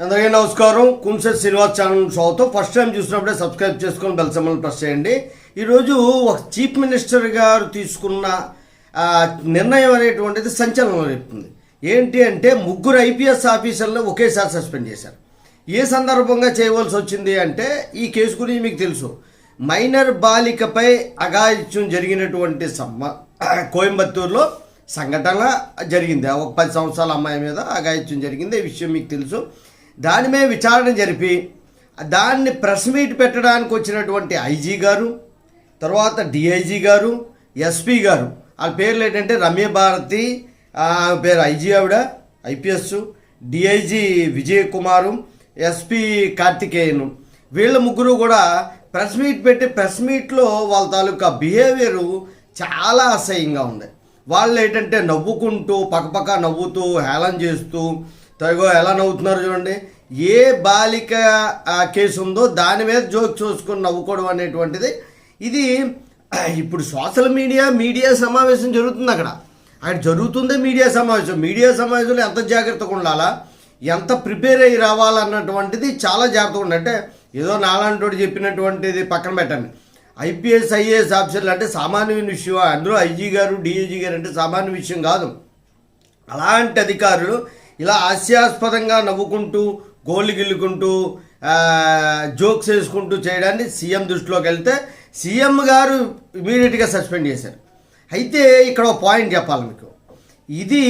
అందరికీ నమస్కారం. కుంసెట్ శ్రీనివాస్ ఛానల్ స్వాగతం. ఫస్ట్ టైం చూసినప్పుడే సబ్స్క్రైబ్ చేసుకొని బెల్ సింబల్ ప్రెస్ చేయండి. ఈరోజు ఒక చీఫ్ మినిస్టర్ గారు తీసుకున్న నిర్ణయం అనేటువంటిది సంచలనం రేపుతుంది. ఏంటి అంటే ముగ్గురు ఐపీఎస్ ఆఫీసర్లను ఒకేసారి సస్పెండ్ చేశారు. ఏ సందర్భంగా చేయవలసి వచ్చింది అంటే ఈ కేసు గురించి మీకు తెలుసు. మైనర్ బాలికపై అఘాయిత్యం జరిగినటువంటి కోయంబత్తూరులో సంఘటన జరిగింది. ఒక 10 సంవత్సరాల అమ్మాయి మీద అఘాయిత్యం జరిగింది. ఈ విషయం మీకు తెలుసు. దాని మీద విచారణ జరిపి దాన్ని ప్రెస్ మీట్ పెట్టడానికి వచ్చినటువంటి ఐజీ గారు, తర్వాత డిఐజీ గారు, ఎస్పీ గారు, వాళ్ళ పేర్లు ఏంటంటే రమ్యభారతి, ఆమె పేరు ఐజీ ఆవిడ ఐపీఎస్, డిఐజీ విజయ్ కుమారు, ఎస్పీ కార్తికేయను, వీళ్ళ ముగ్గురు కూడా ప్రెస్ మీట్ పెట్టి ప్రెస్ మీట్లో వాళ్ళ తాలూకా బిహేవియరు చాలా అసహ్యంగా ఉంది. వాళ్ళు ఏంటంటే నవ్వుకుంటూ పక్కపక్క నవ్వుతూ హేళన చేస్తూ ఎలా నవ్వుతున్నారు చూడండి. ఏ బాలిక కేసు ఉందో దాని మీద జోక్ చూసుకొని నవ్వుకోవడం అనేటువంటిది ఇది ఇప్పుడు సోషల్ మీడియా సమావేశం జరుగుతుంది. అక్కడ జరుగుతుందే మీడియా సమావేశంలో ఎంత జాగ్రత్తగా ఉండాలా, ఎంత ప్రిపేర్ అయ్యి రావాలన్నటువంటిది చాలా జాగ్రత్తగా ఉండాలి. అంటే ఏదో నాలాంటి చెప్పినటువంటిది పక్కన పెట్టండి. ఐపీఎస్ ఐఏఎస్ ఆఫీసర్లు అంటే సామాన్యమైన విషయం. అందులో ఐజీ గారు డిఐజీ గారు అంటే సామాన్య విషయం కాదు. అలాంటి అధికారులు ఇలా హాస్యాస్పదంగా నవ్వుకుంటూ గోళ్ళు గిల్లుకుంటూ జోక్స్ వేసుకుంటూ చేయడాన్ని సీఎం దృష్టిలోకి వెళ్తే సీఎం గారు ఇమీడియట్గా సస్పెండ్ చేశారు. అయితే ఇక్కడ ఒక పాయింట్ చెప్పాలి మీకు. ఇది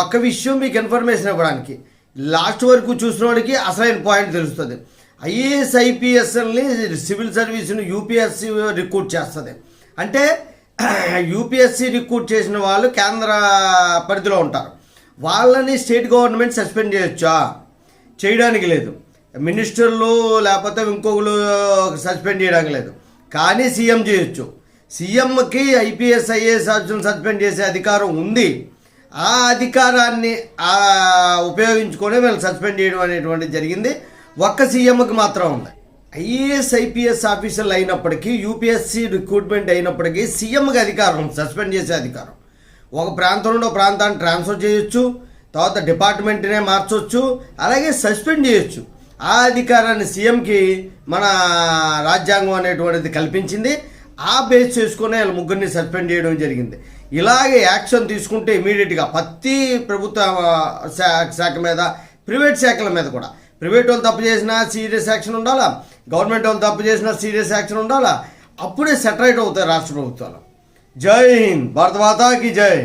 ఒక విషయం మీకు ఇన్ఫర్మేషన్ ఇవ్వడానికి, లాస్ట్ వరకు చూసిన వాడికి అసలైన పాయింట్ తెలుస్తుంది. ఐఏఎస్ ఐపీఎస్ఎల్ని సివిల్ సర్వీస్ని యూపీఎస్సీ రిక్రూట్ చేస్తుంది. అంటే యూపీఎస్సీ రిక్రూట్ చేసిన వాళ్ళు కేంద్ర పరిధిలో ఉంటారు. వాళ్ళని స్టేట్ గవర్నమెంట్ సస్పెండ్ చేయొచ్చా? చేయడానికి లేదు. మినిస్టర్లు లేకపోతే ఇంకొకరు సస్పెండ్ చేయడానికి లేదు. కానీ సీఎం చేయొచ్చు. సీఎంకి ఐపీఎస్ ఐఏఎస్ ఆఫీసర్ని సస్పెండ్ చేసే అధికారం ఉంది. ఆ అధికారాన్ని ఉపయోగించుకొని వీళ్ళు సస్పెండ్ చేయడం అనేటువంటిది జరిగింది. ఒక్క సీఎంకి మాత్రం ఉంది. ఐఏఎస్ ఐపీఎస్ ఆఫీసర్లు అయినప్పటికీ యూపీఎస్సీ రిక్రూట్మెంట్ అయినప్పటికీ సీఎంకి అధికారం, సస్పెండ్ చేసే అధికారం. ఒక ప్రాంతం నుండి ఒక ప్రాంతాన్ని ట్రాన్స్ఫర్ చేయొచ్చు, తర్వాత డిపార్ట్మెంట్నే మార్చవచ్చు, అలాగే సస్పెండ్ చేయొచ్చు. ఆ అధికారాన్ని సీఎంకి మన రాజ్యాంగం అనేటువంటిది కల్పించింది. ఆ బేస్ చేసుకునే వాళ్ళ ముగ్గురిని సస్పెండ్ చేయడం జరిగింది. ఇలాగే యాక్షన్ తీసుకుంటే ఇమీడియట్గా ప్రతి ప్రభుత్వ శాఖ మీద, ప్రైవేట్ శాఖల మీద కూడా, ప్రైవేట్ వాళ్ళు తప్పు చేసినా సీరియస్ యాక్షన్ ఉండాలా, గవర్నమెంట్ వాళ్ళు తప్పు చేసినా సీరియస్ యాక్షన్ ఉండాలా. అప్పుడే సెటరైట్ అవుతాయి రాష్ట్ర ప్రభుత్వాలు. జై హింద్, భారత మాతా కీ జై.